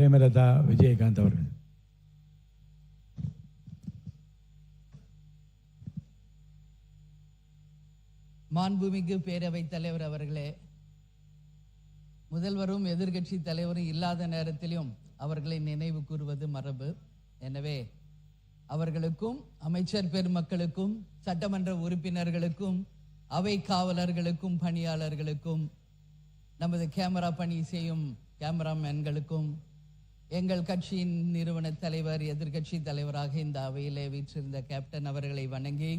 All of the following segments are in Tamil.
பிரேமலதா விஜயகாந்த் அவர்கள். மாண்புமிகு பேரவைத் தலைவர் அவர்களே, முதல்வரும் எதிர்கட்சி தலைவரும் இல்லாத நேரத்திலும் அவர்களை நினைவு கூறுவது மரபு. எனவே அவர்களுக்கும் அமைச்சர் பெருமக்களுக்கும் சட்டமன்ற உறுப்பினர்களுக்கும் அவை காவலர்களுக்கும் பணியாளர்களுக்கும் நமது கேமரா பணி செய்யும் கேமராமேன்களுக்கும் எங்கள் கட்சியின் நிறுவன தலைவர் எதிர்கட்சி தலைவராக இந்த அவையிலே வீற்றிருந்த கேப்டன் அவர்களை வணங்கி,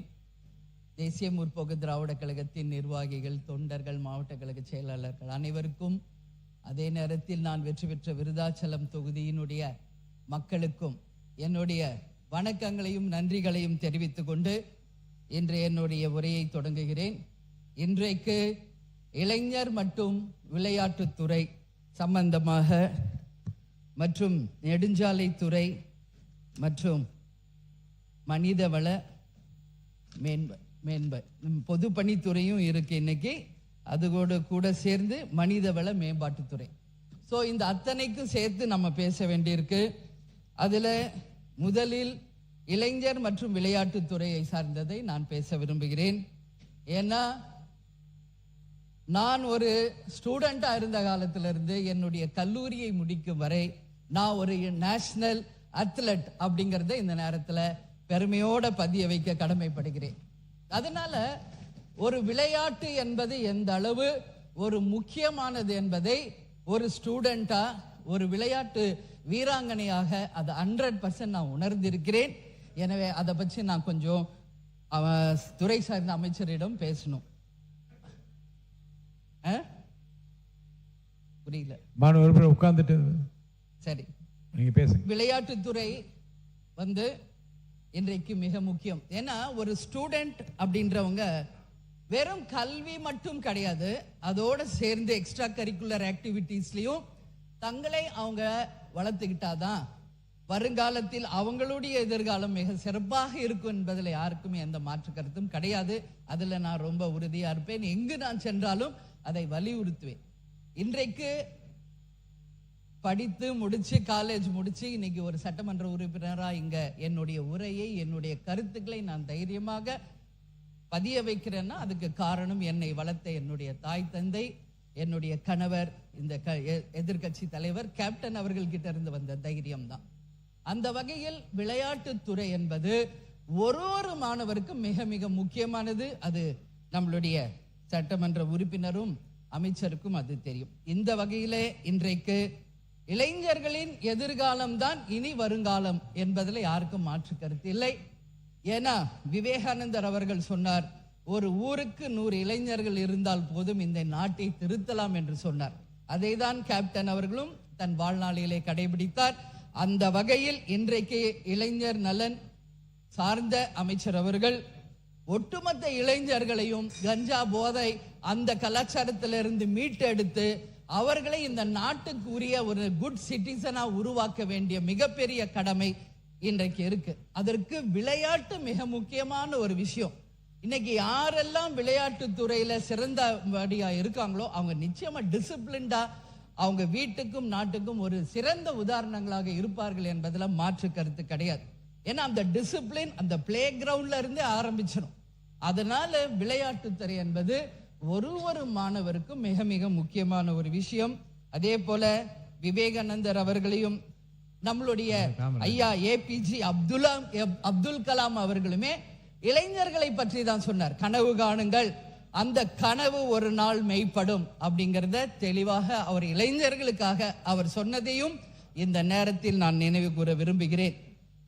தேசிய முற்போக்கு திராவிட கழகத்தின் நிர்வாகிகள், தொண்டர்கள், மாவட்ட கழக செயலாளர்கள் அனைவருக்கும், அதே நேரத்தில் நான் வெற்றி பெற்ற விருதாச்சலம் தொகுதியினுடைய மக்களுக்கும் என்னுடைய வணக்கங்களையும் நன்றிகளையும் தெரிவித்துக் கொண்டு இன்று என்னுடைய உரையை தொடங்குகிறேன். இன்றைக்கு இளைஞர் மற்றும் விளையாட்டுத்துறை சம்பந்தமாக மற்றும் நெடுஞ்சாலைத்துறை மற்றும் மனிதவள பொதுப்பணித்துறையும் இருக்கு இன்னைக்கு. அதோடு கூட சேர்ந்து மனிதவள மேம்பாட்டுத்துறை. ஸோ இந்த அத்தனைக்கும் சேர்த்து நம்ம பேச வேண்டியிருக்கு. அதில் முதலில் இளைஞர் மற்றும் விளையாட்டுத்துறையை சார்ந்ததை நான் பேச விரும்புகிறேன். ஏன்னா நான் ஒரு ஸ்டூடெண்டா இருந்த காலத்திலிருந்து என்னுடைய கல்லூரியை முடிக்கும் வரை நான் ஒரு நேஷனல் அத்லட் அப்படிங்கிறத இந்த நேரத்தில் பெருமையோட பதிய வைக்க கடமைப்படுகிறேன். அதனால ஒரு விளையாட்டு என்பது எந்த அளவு ஒரு முக்கியமானது என்பதை ஒரு ஸ்டூடெண்டா, ஒரு விளையாட்டு வீராங்கனையாக அதை 100% நான் உணர்ந்திருக்கிறேன். எனவே அதை பற்றி நான் கொஞ்சம் துறை சார்ந்த அமைச்சரிடம் பேசணும். புரியல, மாணவர் உட்கார்ந்துட்டு சரி, நீங்க பேசுங்க. விளையாட்டுத்துறை இன்றைக்கு மிக முக்கியம். ஏன்னா ஒரு ஸ்டூடெண்ட் அப்படின்றவங்க வெறும் கல்வி மட்டும் கிடையாது, அதோட சேர்ந்து எக்ஸ்ட்ரா கரிக்குலர் ஆக்டிவிட்டீஸ்லயும் தங்களை அவங்க வளர்த்துக்கிட்டாதான் வருங்காலத்தில் அவங்களுடைய எதிர்காலம் மிக சிறப்பாக இருக்கும் என்பதில் யாருக்குமே எந்த மாற்று கருத்தும் கிடையாது. அதுல நான் ரொம்ப உறுதியா இருப்பேன். எங்கு நான் சென்றாலும் அதை வலியுறுத்துவேன். இன்றைக்கு படித்து முடிச்சு, காலேஜ் முடிச்சு, இன்னைக்கு ஒரு சட்டமன்ற உறுப்பினராக இங்க என்னுடைய உரையை, என்னுடைய கருத்துக்களை நான் தைரியமாக பதிய வைக்கிறேன்னா அதுக்கு காரணம் என்னை வளர்த்த என்னுடைய தாய் தந்தை, என்னுடைய கணவர், இந்த எதிர்கட்சி தலைவர் கேப்டன் அவர்கள் கிட்ட இருந்து வந்த தைரியம் தான். அந்த வகையில் விளையாட்டுத்துறை என்பது ஒரு மாணவருக்கும் மிக மிக முக்கியமானது. அது நம்மளுடைய சட்டமன்ற உறுப்பினரும் அமைச்சருக்கும் அது தெரியும். இந்த வகையிலே இன்றைக்கு இளைஞர்களின் எதிர்காலம் தான் இனி வருங்காலம் என்பதில் யாருக்கும் மாற்று கருத்து இல்லை. ஏன்னா விவேகானந்தர் அவர்கள் சொன்னார், ஒரு ஊருக்கு 100 இளைஞர்கள் இருந்தால் போதும் இந்த நாட்டை திருத்தலாம் என்று சொன்னார். அதை தான் கேப்டன் அவர்களும் தன் வாழ்நாளிலே கடைபிடித்தார். அந்த வகையில் இன்றைக்கு இளைஞர் நலன் சார்ந்த அமைச்சர் அவர்கள் ஒட்டுமொத்த இளைஞர்களையும் கஞ்சா போதை அந்த கலாச்சாரத்திலிருந்து மீட்டெடுத்து அவர்களை இந்த நாட்டுக்கு உரிய ஒரு குட் சிட்டிசனா உருவாக்க வேண்டிய மிகப்பெரிய கடமை இன்றைக்கு இருக்கு. அதற்கு விளையாட்டு மிக முக்கியமான ஒரு விஷயம். இன்னைக்கு யாரெல்லாம் விளையாட்டு துறையில சிறந்தபடியா இருக்காங்களோ அவங்க நிச்சயமா டிசிப்ளின்டா அவங்க வீட்டுக்கும் நாட்டுக்கும் ஒரு சிறந்த உதாரணங்களாக இருப்பார்கள் என்பதுல மாற்று கருத்து கிடையாது. ஏன்னா அந்த டிசிப்ளின் அந்த பிளே கிரவுண்ட்ல இருந்தே ஆரம்பிச்சிடும். அதனால விளையாட்டுத்துறை என்பது ஒரு மாணவருக்கும் மிக மிக முக்கியமான ஒரு விஷயம். அதே போல விவேகானந்தர் அவர்களையும் நம்மளுடைய ஐயா ஏபிஜே அப்துல் கலாம் அவர்களுமே இளைஞர்களை பற்றி தான் சொன்னார். கனவு காணுங்கள், அந்த கனவு ஒரு நாள் மெய்ப்படும் அப்படிங்கிறத தெளிவாக அவர் இளைஞர்களுக்காக அவர் சொன்னதையும் இந்த நேரத்தில் நான் நினைவு கூற விரும்புகிறேன்.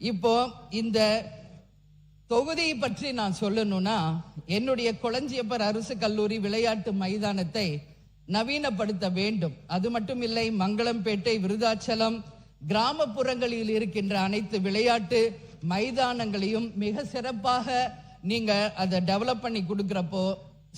இப்போ இந்த தொகுதியை பற்றி நான் சொல்லணும்னா, என்னுடைய கொளஞ்சியப்பர் அரசு கல்லூரி விளையாட்டு மைதானத்தை நவீனப்படுத்த வேண்டும். அது மட்டும் இல்லை, மங்களம்பேட்டை, விருதாச்சலம் கிராமப்புறங்களில் இருக்கின்ற அனைத்து விளையாட்டு மைதானங்களையும் மிக சிறப்பாக நீங்க அதை டெவலப் பண்ணி கொடுக்கிறப்போ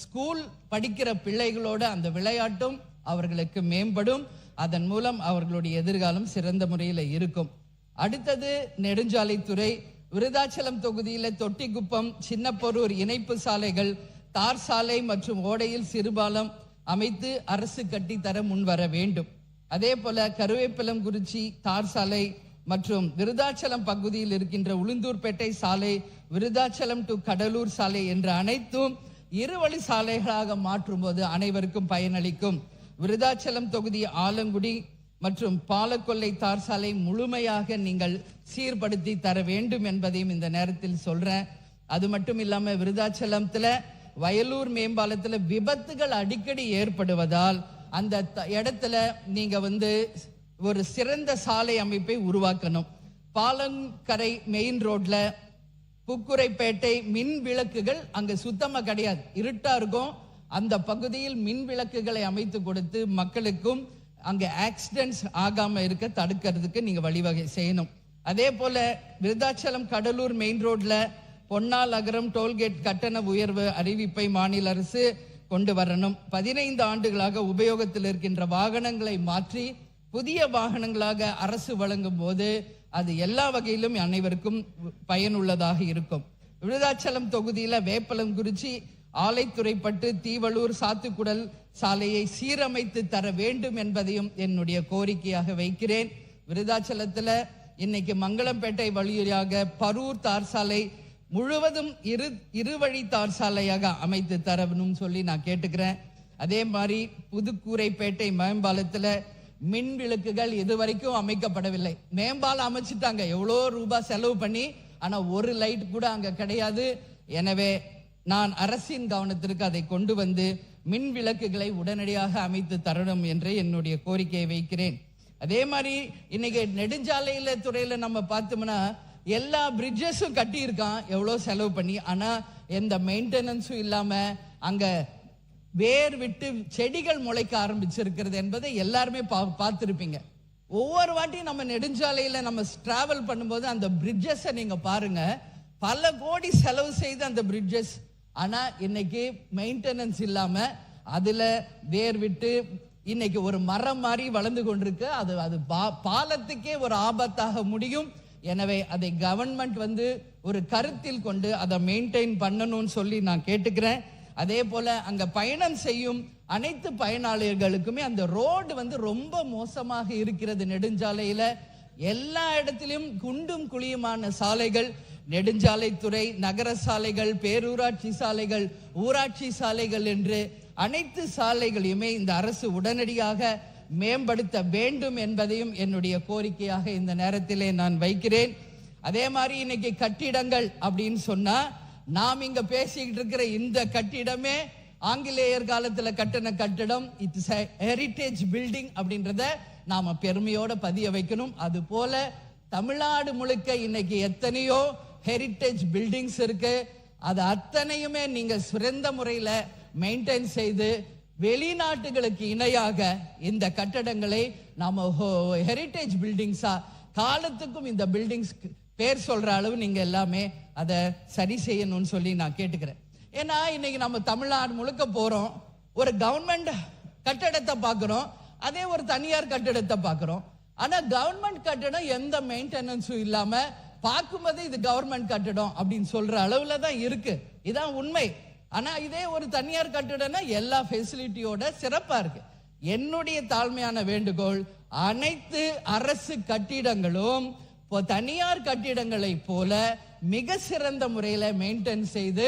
ஸ்கூல் படிக்கிற பிள்ளைகளோட அந்த விளையாட்டும் அவர்களுக்கு மேம்படும். அதன் மூலம் அவர்களுடைய எதிர்காலம் சிறந்த முறையில் இருக்கும். அடுத்தது நெடுஞ்சாலைத்துறை. விருதாச்சலம் தொகுதியில தொட்டிக்குப்பம், சின்னப்பொரூர் இணைப்பு சாலைகள், தார் சாலை மற்றும் ஓடையில் சிறுபாலம் அமைத்து அரசு கட்டித்தர முன்வர வேண்டும். அதே போல கருவேப்பிலங்குறிச்சி தார் சாலை மற்றும் விருதாச்சலம் பகுதியில் இருக்கின்ற உளுந்தூர்பேட்டை சாலை, விருதாச்சலம் டு கடலூர் சாலை என்ற அனைத்தும் இருவழி சாலைகளாக மாற்றும் போது அனைவருக்கும் பயனளிக்கும். விருதாச்சலம் தொகுதி ஆலங்குடி மற்றும் பாலக்கொல்லை தார் சாலை முழுமையாக நீங்கள் சீர்படுத்தி தர வேண்டும் என்பதையும் இந்த நேரத்தில் சொல்றேன். அது மட்டும் இல்லாம விருதாச்சலத்துல வயலூர் மேம்பாலத்துல விபத்துகள் அடிக்கடி ஏற்படுவதால் அந்த இடத்துல நீங்க ஒரு சிறந்த சாலை அமைப்பை உருவாக்கணும். பாலங்கரை மெயின் ரோட்ல புக்குரைப்பேட்டை மின் விளக்குகள் அங்க சுத்தமா கிடையாது, இருட்டா இருக்கும். அந்த பகுதியில் மின் விளக்குகளை அமைத்து கொடுத்து மக்களுக்கும் அங்க ஆக்சிடென்ட்ஸ் ஆகாம இருக்க தடுக்கிறதுக்கு நீங்க வழிவகை செய்யணும். அதே போல விருதாச்சலம் கடலூர் மெயின் ரோட்ல பொன்னால் அகரம் டோல்கேட் கட்டண உயர்வு அறிவிப்பை மாநில அரசு கொண்டு வரணும். 15 ஆண்டுகளாக உபயோகத்தில் இருக்கின்ற வாகனங்களை மாற்றி புதிய வாகனங்களாக அரசு வழங்கும் போது அது எல்லா வகையிலும் அனைவருக்கும் பயனுள்ளதாக இருக்கும். விருதாச்சலம் தொகுதியில வேப்பலங்குறிச்சி ஆலைத்துறைப்பட்டு தீவளூர் சாத்துக்குடல் சாலையை சீரமைத்து தர வேண்டும் என்பதையும் என்னுடைய கோரிக்கையாக வைக்கிறேன். விருதாச்சலத்துல இன்னைக்கு மங்களம்பேட்டை வழியாக பரூர் தார் சாலை முழுவதும் இருவழி தார் சாலையாக அமைத்து தரணும் சொல்லி நான் கேட்டுக்கிறேன். அதே மாதிரி புதுக்கூரைப்பேட்டை மேம்பாலத்துல மின் விளக்குகள் இதுவரைக்கும் அமைக்கப்படவில்லை. மேம்பாலம் அமைச்சிட்டாங்க எவ்வளோ ரூபாய் செலவு பண்ணி, ஆனா ஒரு லைட் கூட அங்க கிடையாது. எனவே நான் அரசின் கவனத்திற்கு அதை கொண்டு வந்து மின் விளக்குகளை உடனடியாக அமைத்து தரணும் என்று என்னுடைய கோரிக்கையை வைக்கிறேன். அதே மாதிரி இன்னைக்கு நெடுஞ்சாலையில துறையில நம்ம பார்த்தோம்னா எல்லா பிரிட்ஜஸும் கட்டி இருக்கான் எவ்வளோ செலவு பண்ணி, ஆனா எந்த மெயின்டெனன்ஸும் இல்லாம அங்க வேர் விட்டு செடிகள் முளைக்க ஆரம்பிச்சிருக்கிறது என்பதை எல்லாருமே பார்த்துருப்பீங்க. ஒவ்வொரு வாட்டியும் நம்ம நெடுஞ்சாலையில நம்ம டிராவல் பண்ணும்போது அந்த பிரிட்ஜஸை நீங்க பாருங்க, பல கோடி செலவு செய்து அந்த பிரிட்ஜஸ், ஆனா இன்னைக்கு மெயின்டெனன்ஸ் இல்லாம அதுல வேர் விட்டு இன்னைக்கு ஒரு மரம் மாதிரி வளர்ந்து கொண்டிருக்கு. அது பாலத்துக்கே ஒரு ஆபத்தாக முடியும். எனவே அதை கவர்மெண்ட் ஒரு கருத்தில் கொண்டு அதை மெயின்டைன் பண்ணணும்னு சொல்லி நான் கேட்டுக்கிறேன். அதே போல அங்க பயணம் செய்யும் அனைத்து பயனாளர்களுக்குமே அந்த ரோடு ரொம்ப மோசமாக இருக்கிறது. நெடுஞ்சாலையில எல்லா இடத்திலும் குண்டும் குழியுமான சாலைகள், நெடுஞ்சாலைத்துறை, நகர சாலைகள், பேரூராட்சி சாலைகள், ஊராட்சி சாலைகள் என்று அனைத்து சாலைகளையுமே இந்த அரசு உடனடியாக மேம்படுத்த வேண்டும் என்பதையும் என்னுடைய கோரிக்கையாக இந்த நேரத்திலே நான் வைக்கிறேன். அதே மாதிரி இன்னைக்கு கட்டிடங்கள் அப்படின்னு சொன்னா, நாம் இங்க பேசிக்கிட்டு இருக்கிற இந்த கட்டிடமே ஆங்கிலேயர் காலத்துல கட்டின கட்டிடம். இட்ஸ் ஹெரிட்டேஜ் பில்டிங் அப்படின்றத நாம பெருமையோட பதிய வைக்கணும். அது போல தமிழ்நாடு முழுக்க இன்னைக்கு எத்தனையோ ஹெரிட்டேஜ் பில்டிங்ஸ் இருக்கு. அது அத்தனையுமே நீங்க சிறந்த முறையில மெயின்டைன் செய்து வெளிநாட்டுகளுக்கு இணையாக இந்த கட்டடங்களை நாம ஹெரிட்டேஜ் பில்டிங்ஸா காலத்துக்கும் இந்த பில்டிங்ஸ் பேர் சொல்ற அளவு நீங்க எல்லாமே அதை சரி செய்யணும்னு சொல்லி நான் கேட்டுக்கிறேன். ஏன்னா இன்னைக்கு நம்ம தமிழ்நாடு முழுக்க போறோம், ஒரு கவர்மெண்ட் கட்டடத்தை பார்க்கிறோம், அதே ஒரு தனியார் கட்டடத்தை பார்க்கிறோம். ஆனா கவர்மெண்ட் கட்டடம் எந்த மெயின்டெனன்ஸும் இல்லாம பார்க்கும்போது இது கவர்மெண்ட் கட்டடம் அப்படின்னு சொல்ற அளவுல தான் இருக்கு. இதான் உண்மை. ஆனா இதே ஒரு தனியார் கட்டடம்னா எல்லா ஃபெசிலிட்டியோட சிறப்பா இருக்கு. என்னுடைய தாழ்மையான வேண்டுகோள், அனைத்து அரசு கட்டிடங்களும் தனியார் கட்டிடங்களை போல மிக சிறந்த முறையில மெயின்டைன் செய்து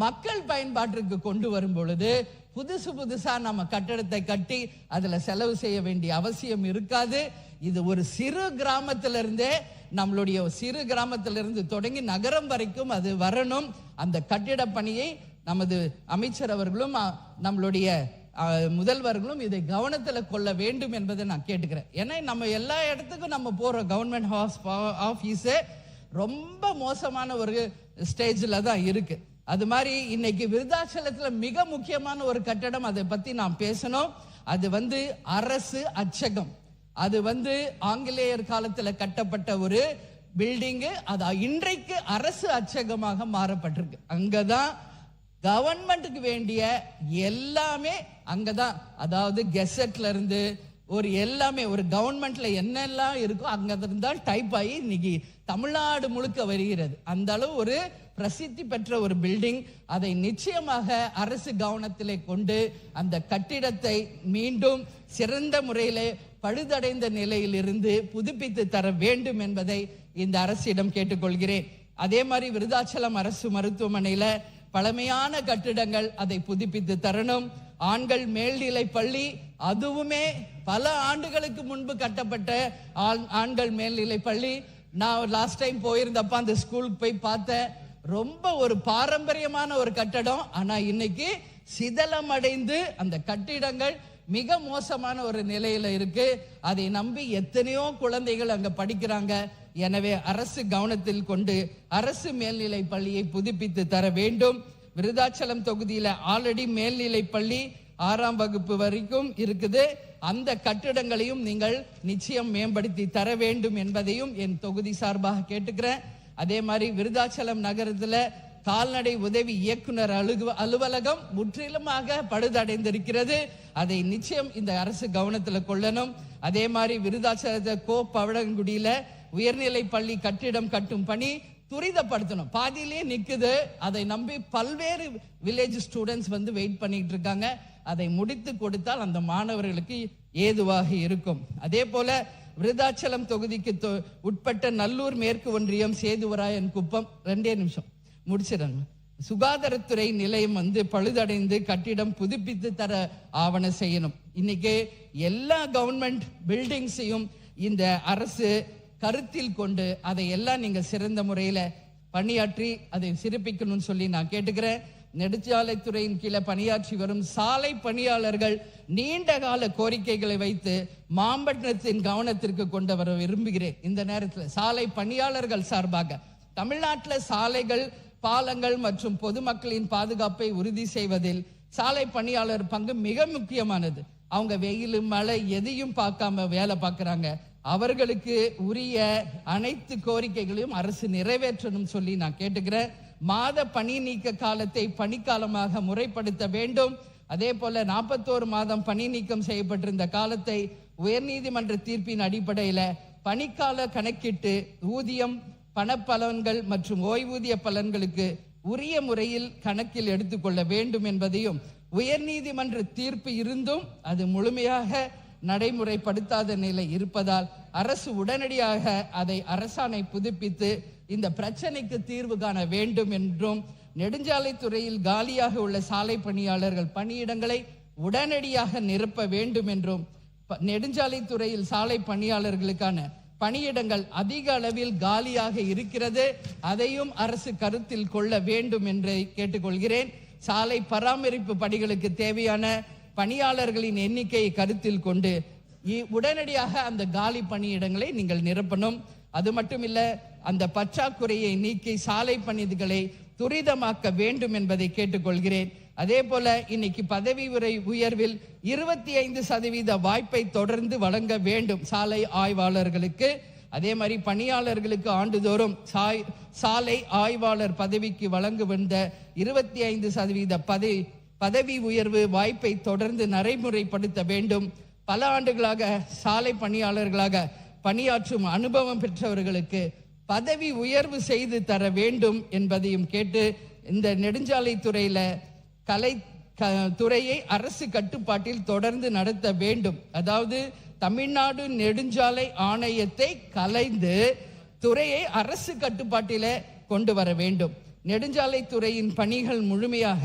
மக்கள் பயன்பாட்டிற்கு கொண்டு வரும் பொழுது புதுசா நம்ம கட்டடத்தை கட்டி அதுல செலவு செய்ய வேண்டிய அவசியம் இருக்காது. இது ஒரு சிறு கிராமத்திலிருந்தே, நம்மளுடைய சிறு கிராமத்திலிருந்து தொடங்கி நகரம் வரைக்கும் அது வரணும். அந்த கட்டிட பணியை நமது அமைச்சர் அவர்களும் நம்மளுடைய முதல்வர்களும் இதை கவனத்தில் கொள்ள வேண்டும் என்பதை நான் கேட்டுக்கிறேன். ஏன்னா நம்ம எல்லா இடத்துக்கும் நம்ம போற கவர்மெண்ட் ஆபீஸ் ரொம்ப மோசமான ஒரு ஸ்டேஜ்ல தான் இருக்கு. அது மாதிரி இன்னைக்கு விருதாச்சலத்துல மிக முக்கியமான ஒரு கட்டடம், அதை பத்தி நான் பேசணும். அது அரசு அச்சகம். அது ஆங்கிலேயர் காலத்துல கட்டப்பட்ட ஒரு பில்டிங். அது இன்றைக்கு அரசு அச்சகமாக மாறப்பட்டிருக்கு. அங்கதான் கவர்மெண்ட்டுக்கு வேண்டிய எல்லாமே அங்கதான், அதாவது கெசட்ல இருந்து ஒரு எல்லாமே ஒரு கவர்மெண்ட்ல என்னெல்லாம் இருக்கோ அங்க இருந்தால் டைப் ஆகி இன்னைக்கு தமிழ்நாடு முழுக்க வருகிறது. அந்த அளவு ஒரு பிரசித்தி பெற்ற ஒரு பில்டிங். அதை நிச்சயமாக அரசு கவனத்திலே கொண்டு அந்த கட்டிடத்தை மீண்டும் சிறந்த முறையிலே பழுதடைந்த நிலையிலிருந்து புதுப்பித்து தர வேண்டும் என்பதை இந்த அரசிடம் கேட்டுக்கொள்கிறேன். அதே மாதிரி விருதாச்சலம் அரசு மருத்துவமனையில பழமையான கட்டிடங்கள், அதை புதுப்பித்து தரணும். ஆண்கள் மேல்நிலை பள்ளி, அதுவுமே பல ஆண்டுகளுக்கு முன்பு கட்டப்பட்ட ஆண்கள் மேல்நிலை பள்ளி. நான் லாஸ்ட் டைம் போயிருந்தப்ப அந்த ஸ்கூலுக்கு போய் பார்த்தேன். ரொம்ப ஒரு பாரம்பரியமான ஒரு கட்டடம். ஆனா இன்னைக்கு சிதலம் அடைந்து அந்த கட்டிடங்கள் மிக மோசமான ஒரு நிலையில இருக்கு. அதை நம்பி எத்தனையோ குழந்தைகள் அங்க படிக்கிறாங்க. எனவே அரசு கவனத்தில் கொண்டு அரசு மேல்நிலை பள்ளியை புதுப்பித்து தர வேண்டும். விருதாச்சலம் தொகுதியில ஆல்ரெடி மேல்நிலை பள்ளி 6ஆம் வகுப்பு வரைக்கும் இருக்குது. அந்த கட்டிடங்களையும் நீங்கள் நிச்சயம் மேம்படுத்தி தர வேண்டும் என்பதையும் என் தொகுதி சார்பாக கேட்டுக்கிறேன். அதே மாதிரி விருதாச்சலம் நகரத்துல கால்நடை உதவி இயக்குனர் அலுவலகம் முற்றிலுமாக பழுதடைந்திருக்கிறது. அதை நிச்சயம் இந்த அரசு கவனத்துல கொள்ளணும். அதே மாதிரி விருதாச்சலத்தை பவளங்குடியில உயர்நிலை பள்ளி கட்டிடம் கட்டும் பணி துரிதப்படுத்தணும். பாதியிலே நிக்குது. அதை நம்பி பல்வேறு வில்லேஜ் ஸ்டூடெண்ட்ஸ் வந்து வெயிட் பண்ணிட்டு இருக்காங்க. அதை முடித்து கொடுத்தால் அந்த மாணவர்களுக்கு ஏதுவாக இருக்கும். அதே போல விருதாச்சலம் தொகுதிக்கு உட்பட்ட நல்லூர் மேற்கு ஒன்றியம் சேதுவராயன் குப்பம் 2 நிமிஷம் முடிச்சிடங்க. சுகாதாரத்துறை நிலையம் வந்து பழுதடைந்து கட்டிடம் புதுப்பித்து தர ஆவணம் செய்யணும். இன்னைக்கு எல்லா கவர்மெண்ட் பில்டிங்ஸையும் இந்த அரசு கருத்தில் கொண்டு அதை எல்லாம் நீங்க சிறந்த முறையில பணியாற்றி அதை சிறப்பிக்கணும்னு சொல்லி நான் கேட்டுக்கிறேன். நெடுஞ்சாலைத்துறையின் கீழே பணியாற்றி வரும் சாலை பணியாளர்கள் நீண்ட கால கோரிக்கைகளை வைத்து மாம்பட்டத்தின் கவனத்திற்கு கொண்டு வர விரும்புகிறேன். இந்த நேரத்தில் சாலை பணியாளர்கள் சார்பாக தமிழ்நாட்டில் சாலைகள், பாலங்கள் மற்றும் பொதுமக்களின் பாதுகாப்பை உறுதி செய்வதில் சாலை பணியாளர் பங்கு மிக முக்கியமானது. அவங்க வெயில் மழை எதையும் பார்க்காம வேலை பார்க்கறாங்க. அவர்களுக்கு உரிய அனைத்து கோரிக்கைகளையும் அரசு நிறைவேற்றணும் சொல்லி நான் கேட்டுக்கிறேன். மாத பணி நீக்க காலத்தை பணிக்காலமாக முறைப்படுத்த வேண்டும். அதே போல 41 மாதம் பணி நீக்கம் செய்யப்பட்டிருந்த காலத்தை உயர்நீதிமன்ற தீர்ப்பின் அடிப்படையில பணிக்கால கணக்கிட்டு ஊதியம், பணப்பலன்கள் மற்றும் ஓய்வூதிய பலன்களுக்கு உரிய முறையில் கணக்கில் எடுத்துக்கொள்ள வேண்டும் என்பதையும், உயர்நீதிமன்ற தீர்ப்பு இருந்தும் அது முழுமையாக நடைமுறைப்படுத்தாத நிலை இருப்பதால் அரசு உடனடியாக அதை அரசாணை புதுப்பித்து இந்த பிரச்சனைக்கு தீர்வு காண வேண்டும் என்றும், நெடுஞ்சாலைத்துறையில் காலியாக உள்ள சாலை பணியாளர்கள் பணியிடங்களை உடனடியாக நிரப்ப வேண்டும் என்றும், நெடுஞ்சாலைத்துறையில் சாலை பணியாளர்களுக்கான பணியிடங்கள் அதிக அளவில் காலியாக இருக்கிறது, அதையும் அரசு கருத்தில் கொள்ள வேண்டும் என்று கேட்டுக்கொள்கிறேன். சாலை பராமரிப்பு பணிகளுக்கு தேவையான பணியாளர்களின் எண்ணிக்கையை கருத்தில் கொண்டு உடனடியாக அந்த காலி பணியிடங்களை நீங்கள் நிரப்பணும். அது மட்டுமில்ல, அந்த பற்றாக்குறையை நீக்கி சாலை பணிகளை துரிதமாக்க வேண்டும் என்பதை கேட்டுக்கொள்கிறேன். அதே போல இன்னைக்கு பதவி உயர்வில் 25% வாய்ப்பை தொடர்ந்து வழங்க வேண்டும் சாலை ஆய்வாளர்களுக்கு. அதே மாதிரி பணியாளர்களுக்கு ஆண்டுதோறும் சாலை ஆய்வாளர் பதவிக்கு வழங்க வந்த 25% பதவி உயர்வு வாய்ப்பை தொடர்ந்து நடைமுறைப்படுத்த வேண்டும். பல ஆண்டுகளாக சாலை பணியாளர்களாக பணியாற்றும் அனுபவம் பெற்றவர்களுக்கு பதவி உயர்வு செய்து தர வேண்டும் என்பதையும் கேட்டு, இந்த நெடுஞ்சாலை துறையை அரசு கட்டுப்பாட்டில் தொடர்ந்து நடத்த வேண்டும். அதாவது தமிழ்நாடு நெடுஞ்சாலை ஆணையத்தை கலைந்து துறையை அரசு கட்டுப்பாட்டில கொண்டு வர வேண்டும். நெடுஞ்சாலை துறையின் பணிகள் முழுமையாக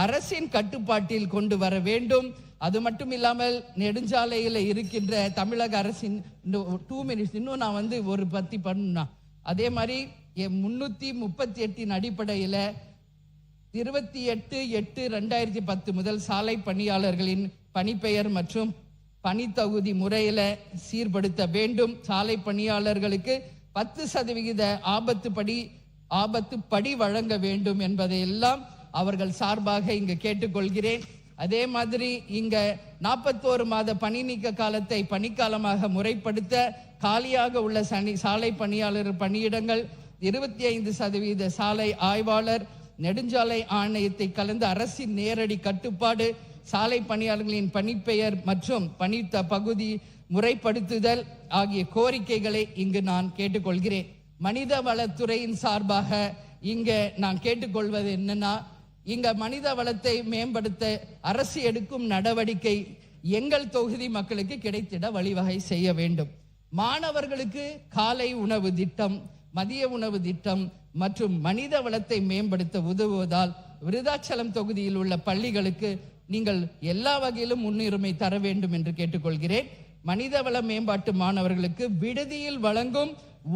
அரசின் கட்டுப்பாட்டில் கொண்டு வர வேண்டும். அது மட்டும் இல்லாமல் நெடுஞ்சாலையில் இருக்கின்ற தமிழக அரசின் 2 மினிட்ஸ் இன்னும் நான் ஒரு பத்தி பண்ணா, அதே மாதிரி 338 அடிப்படையில் 28/8/2010 முதல் சாலை பணியாளர்களின் பணிப்பெயர் மற்றும் பணித்தகுதி முறையில சீர்படுத்த வேண்டும். சாலை பணியாளர்களுக்கு 10% ஆபத்து படி வழங்க வேண்டும் என்பதையெல்லாம் அவர்கள் சார்பாக இங்கு கேட்டுக்கொள்கிறேன். அதே மாதிரி இங்க 41 மாத பணி நீக்க காலத்தை பணிக்காலமாக முறைப்படுத்த காலியாக உள்ள சாலை பணியாளர் பணியிடங்கள் 25% சாலை ஆய்வாளர், நெடுஞ்சாலை ஆணையத்தை கலந்து அரசின் நேரடி கட்டுப்பாடு, சாலை பணியாளர்களின் பணிப்பெயர் மற்றும் பணித்த பகுதி முறைப்படுத்துதல் ஆகிய கோரிக்கைகளை இங்கு நான் கேட்டுக்கொள்கிறேன். மனித வளத்துறையின் சார்பாக இங்க நான் கேட்டுக்கொள்வது என்னன்னா, இங்க மனித வளத்தை மேம்படுத்த அரசு எடுக்கும் நடவடிக்கை எங்கள் தொகுதி மக்களுக்கு கிடைத்திட வழிவகை செய்ய வேண்டும். மாணவர்களுக்கு காலை உணவு திட்டம், மதிய உணவு திட்டம் மற்றும் மனித வளத்தை மேம்படுத்த உதவுவதால் விருதாச்சலம் தொகுதியில் உள்ள பள்ளிகளுக்கு நீங்கள் எல்லா வகையிலும் முன்னுரிமை தர வேண்டும் என்று கேட்டுக்கொள்கிறேன். மனிதவள மேம்பாட்டு மாணவர்களுக்கு விடுதியில் வழங்கும்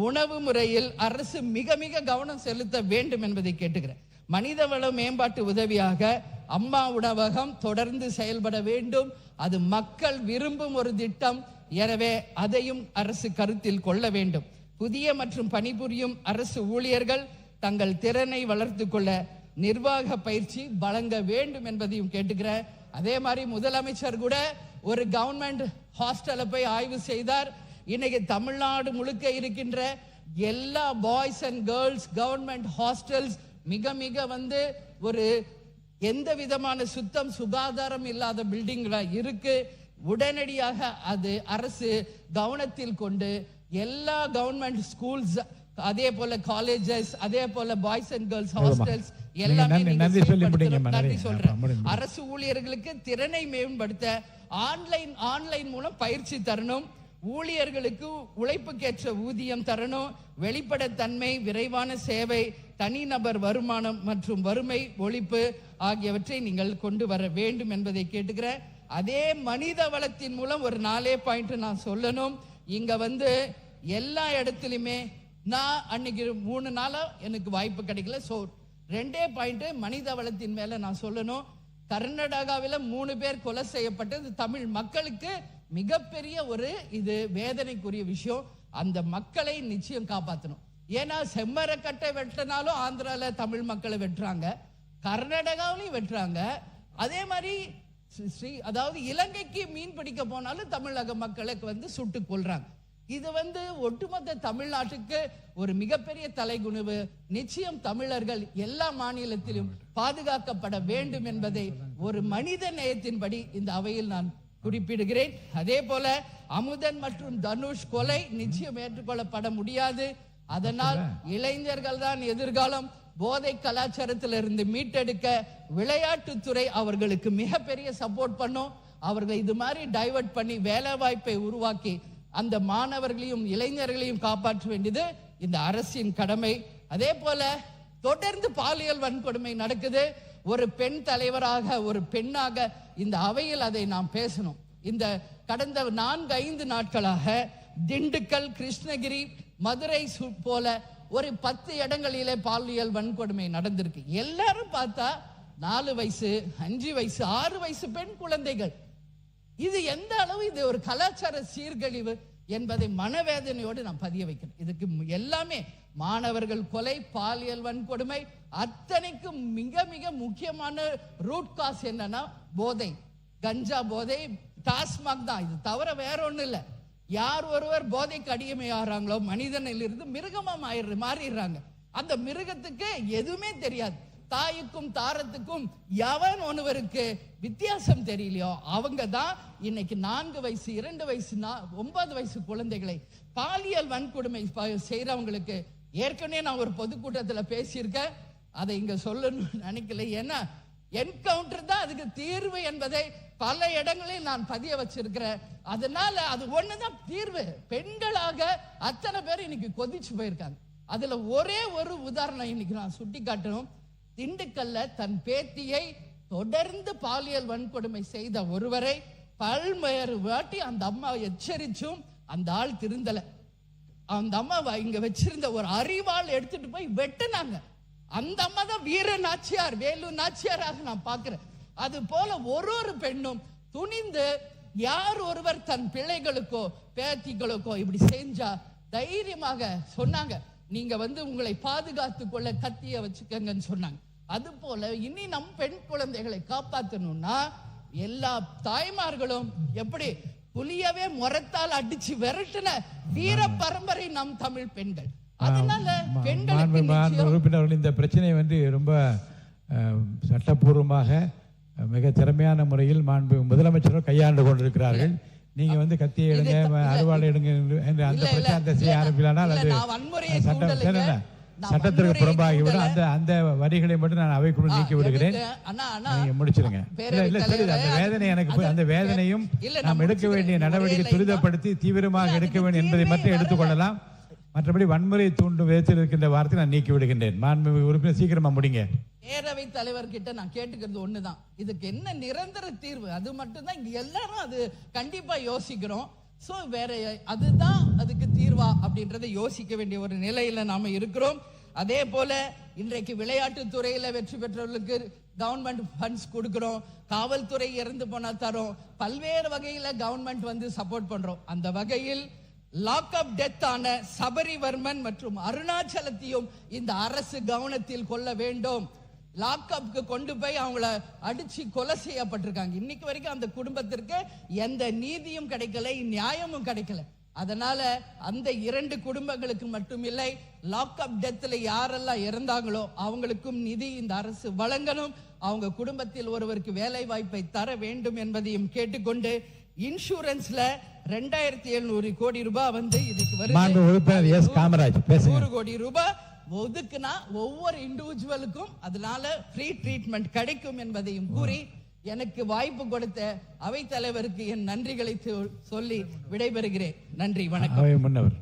உணவு முறையில் அரசு மிக மிக கவனம் செலுத்த வேண்டும் என்பதை கேட்டுக்கிறேன். மனிதவள மேம்பாட்டு உதவியாக அம்மா உணவகம் தொடர்ந்து செயல்பட வேண்டும். அது மக்கள் விரும்பும் ஒரு திட்டம். எனவே அதையும் அரசு கருத்தில் கொள்ள வேண்டும். புதிய மற்றும் பணிபுரியும் அரசு ஊழியர்கள் தங்கள் திறனை வளர்த்து கொள்ள நிர்வாக பயிற்சி வழங்க வேண்டும் என்பதையும் கேட்டுக்கிறேன். அதே மாதிரி முதலமைச்சர் கூட ஒரு கவர்மெண்ட் ஹாஸ்டலை போய் ஆய்வு செய்தார். இன்னைக்கு தமிழ்நாடு முழுக்க இருக்கின்ற எல்லா boys and girls government hostels மிக மிக ஒரு எந்த விதமான சுத்தம் சுகாதாரம் இல்லாத பில்டிங்ல இருக்கு. உடனடியாக அது அரசு கவனத்தில் கொண்டு எல்லா கவர்மெண்ட் ஸ்கூல்ஸ், அதே போல காலேஜஸ், அதே போல பாய்ஸ் அண்ட் கேர்ள்ஸ் ஹாஸ்டல்ஸ் எல்லாமே நன்றி சொல்றேன். அரசு ஊழியர்களுக்கு திறனை மேம்படுத்த ஆன்லைன் மூலம் பயிற்சி தரணும். ஊழியர்களுக்கு உழைப்புக்கேற்ற ஊதியம் தரணும். வெளிப்படைத்தன்மை, விரைவான சேவை, தனிநபர் வருமானம் மற்றும் வறுமை ஒழிப்பு ஆகியவற்றை நீங்கள் கொண்டு வர வேண்டும் என்பதை கேட்டுக்கிறேன். அதே மனித வளத்தின் மூலம் ஒரு 4 பாயிண்ட் நான் சொல்லணும். இங்க எல்லா இடத்துலையுமே நான் அன்னைக்கு 3 நாளா எனக்கு வாய்ப்பு கிடைக்கல. ஸோ 2 பாயிண்ட் மனித வளத்தின் மேல நான் சொல்லணும். கர்நாடகாவில் 3 பேர் கொலை செய்யப்பட்டது தமிழ் மக்களுக்கு மிகப்பெரிய இது வேதனைக்குரிய விஷயம். அந்த மக்களை நிச்சயம் காப்பாற்றணும். ஏன்னா செம்மரக்கட்டை வெட்டினாலும் ஆந்திரால தமிழ் மக்களை வெட்டுறாங்க, கர்நாடகாவிலையும் வெட்டுறாங்க. அதே மாதிரி அதாவது இலங்கைக்கு மீன் பிடிக்க போனாலும் தமிழக மக்களுக்கு சுட்டு கொள்றாங்க. இது ஒட்டுமொத்த தமிழ்நாட்டுக்கு ஒரு மிகப்பெரிய தலைகுனிவு. நிச்சயம் தமிழர்கள் எல்லா மாநிலத்திலும் பாதுகாக்கப்பட வேண்டும் என்பதை ஒரு மனித நேயத்தின்படி இந்த அவையில் நான் குறிப்பிடுகிறேன். அதே போல அமுதன் மற்றும் தனுஷ் கொலை நிச்சயம் ஏற்றுக்கொள்ளப்பட முடியாது. அதனால் இளைஞர்கள் தான் எதிர்காலம். போதை கலாச்சாரத்திலிருந்து மீட்டெடுக்க விளையாட்டுத்துறை அவர்களுக்கு மிகப்பெரிய சப்போர்ட் பண்ணும். அவர்கள் இது மாதிரி டைவர்ட் பண்ணி வேலை வாய்ப்பை உருவாக்கி அந்த மாணவர்களையும் இளைஞர்களையும் காப்பாற்ற வேண்டியது இந்த அரசின் கடமை. அதே போல தொடர்ந்து பாலியல் வன்கொடுமை நடக்குது. ஒரு பெண் தலைவராக, ஒரு பெண்ணாக இந்த அவையில் அதை நாம் பேசணும். இந்த கடந்த 4-5 நாட்களாக திண்டுக்கல், கிருஷ்ணகிரி, மதுரை போல ஒரு 10 இடங்களிலே பாலியல் வன்கொடுமை நடந்திருக்கு. எல்லாரும் பார்த்தா 4 வயசு, 5 வயசு, 6 வயசு பெண் குழந்தைகள். இது எந்த அளவு இது ஒரு கலாச்சார சீர்கழிவு என்பதை மனவேதனையோடு நான் பதிய வைக்கிறேன். இதுக்கு எல்லாமே மாணவர்கள் கொலை, பாலியல் வன்கொடுமை, அத்தனைக்கும் மிக மிக முக்கியமான ரூட் காஸ் என்னன்னா போதை, கஞ்சா போதை, டாஸ்மாக் தான். இது தவிர வேற ஒண்ணு இல்லை. யார் ஒருவர் போதைக்கு அடிமையாகிறாங்களோ மனிதனில் இருந்து மிருகமா மாறிடுறாங்க. அந்த மிருகத்துக்கு எதுவுமே தெரியாது. தாய்க்கும் தாரத்துக்கும் எவன் ஒருவருக்கு வித்தியாசம் தெரியலையோ அவங்க தான் இன்னைக்கு 4 வயசு, 2 வயசு, 9 வயசு குழந்தைகளை பாலியல் வன்கொடுமை செய்யறவங்களுக்கு ஏற்கனவே நான் ஒரு பொதுக்கூட்டத்தில் பேசியிருக்கேன். அதை இங்க சொல்லணும்னு நினைக்கல. ஏன்னா என்கவுண்டர் தான் அதுக்கு தீர்வு என்பதை பல இடங்களில் நான் பதிய வச்சிருக்கிறேன். அதனால அது ஒண்ணுதான் தீர்வு. பெண்களாக அத்தனை பேர் இன்னைக்கு கொதிச்சு போயிருக்காங்க. அதுல ஒரே ஒரு உதாரணம் இன்னைக்கு நான் சுட்டி காட்டணும். திண்டுக்கல்ல தன் பேத்தியை தொடர்ந்து பாலியல் வன்கொடுமை செய்த ஒருவரை பல்வேறு வாட்டி அந்த அம்மா எச்சரிச்சும் அந்த ஆள் திருந்தல. அந்த அம்மா இங்க வச்சிருந்த ஒரு அரிவாள் எடுத்துட்டு போய் வெட்டினாங்க. அந்த அம்மா தான் வீர நாச்சியார், வேலூர் நாச்சியாராக நான் பார்க்கிறேன். அது போல ஒரு பெண்ணும் துணிந்து யார் ஒருவர் தன் பிள்ளைகளுக்கோ பேத்திகளுக்கோ இப்படி செஞ்சா தைரியமாக சொன்னாங்க, நீங்க உங்களை பாதுகாத்து கொள்ள கத்திய வச்சுக்கங்கன்னு சொன்னாங்க. அது போல இனி நம் பெண் குழந்தைகளை காப்பாற்றணும்னா எல்லா தாய்மார்களும் எப்படி புலியவே முரத்தால் அடிச்சு விரட்டின வீர பரம்பரை நம் தமிழ் பெண்கள். அதனால பெண்களுக்கு இந்த பிரச்சனை ரொம்ப சட்டப்பூர்வமாக மிக திறமையான முறையில் மாண்பு முதலமைச்சரும் கையாண்டு கொண்டிருக்கிறார்கள். நீங்க கத்தியை எடுங்க, அறுவாள் எடுங்க என்று அந்த பிரச்சாரத்தை செய்ய ஆரம்பிக்கலானால் அது நான் சட்டத்திற்கு வன்முறையை புறம்பாகிவிடும். தூண்டல. அந்த வரிகளை மட்டும் நான் அவைக்குள் நீக்கி விடுகிறேன். அண்ணா நீங்க முடிச்சிருங்க. பேரவைத் இல்ல சரி, அந்த தலைவரே, வேதனை எனக்கு அந்த வேதனையும் இல்ல, நான் நாம் எடுக்க வேண்டிய முடிச்சுக்கிறேன். நடவடிக்கை ஒரே துரிதப்படுத்தி தீவிரமாக இல்ல, எடுக்க அதுக்கு வேண்டும் என்பதை தீர்வே மட்டும் வரல. எடுத்துக்கொள்ளலாம். மற்றபடி வன்முறை தூண்டும் விதத்தில் இருக்கின்ற வார்த்தை நான் நீக்கி விடுகின்றேன். மாண்புமிகு உறுப்பினர் சீக்கிரமா முடிங்க. பேரவைத் தலைவர்கிட்ட நான் கேட்டுக்கிறது ஒண்ணுதான், இதுக்கு என்ன நிரந்தர தீர்வு? அது மட்டும்தான் இங்க எல்லாரும் அது கண்டிப்பா யோசிக்கிறோம். சோ வேற அதுதான் அதுக்கு தீர்வா அப்படின்றத யோசிக்க வேண்டிய ஒரு நிலையில நாம இருக்கிறோம். அதே போல இன்றைக்கு விளையாட்டு துறையில வெற்றி பெற்றவர்களுக்கு கவர்மெண்ட் ஃபண்ட்ஸ் கொடுக்கிறோம், காவல்துறை இறந்து போனா தரோம், பல்வேறு வகையில கவர்மெண்ட் வந்து சப்போர்ட் பண்றோம். அந்த வகையில் லாக் அப் டெத் ஆன சபரிவர்மன் மற்றும் அருணாச்சலத்தையும் இந்த அரசு கவனத்தில் கொள்ள வேண்டும். லாக்அப்க்கு கொண்டு போய் அவங்கள அடிச்சு கொலை செய்யப்பட்டிருக்காங்க. இன்னைக்கு வரைக்கும் அந்த குடும்பத்திற்கு எந்த நீதியும் கிடைக்கல, நியாயமும் கிடைக்கல. அதனால அந்த 2 குடும்பங்களுக்கு மட்டுமில்லை, லாக்அப் டெத்ல யாரெல்லாம் இறந்தாங்களோ அவங்களுக்கும் நிதி இந்த அரசு வழங்கணும். அவங்க குடும்பத்தில் ஒருவருக்கு வேலை வாய்ப்பை தர வேண்டும் என்பதையும் கேட்டுக்கொண்டு, இன்சூரன்ஸ்ல 2700 கோடி ரூபாய் வந்து இதுக்கு வருது. காமராஜ் 100 கோடி ரூபாய் ஒதுக்குனா ஒவ்வொரு இண்டிவிஜுவலுக்கும் அதனால ஃப்ரீ ட்ரீட்மெண்ட் கிடைக்கும் என்பதையும் கூறி, எனக்கு வாய்ப்பு கொடுத்த அவைத் தலைவருக்கு என் நன்றிகளை சொல்லி விடைபெறுகிறேன். நன்றி, வணக்கம். முன்னவர்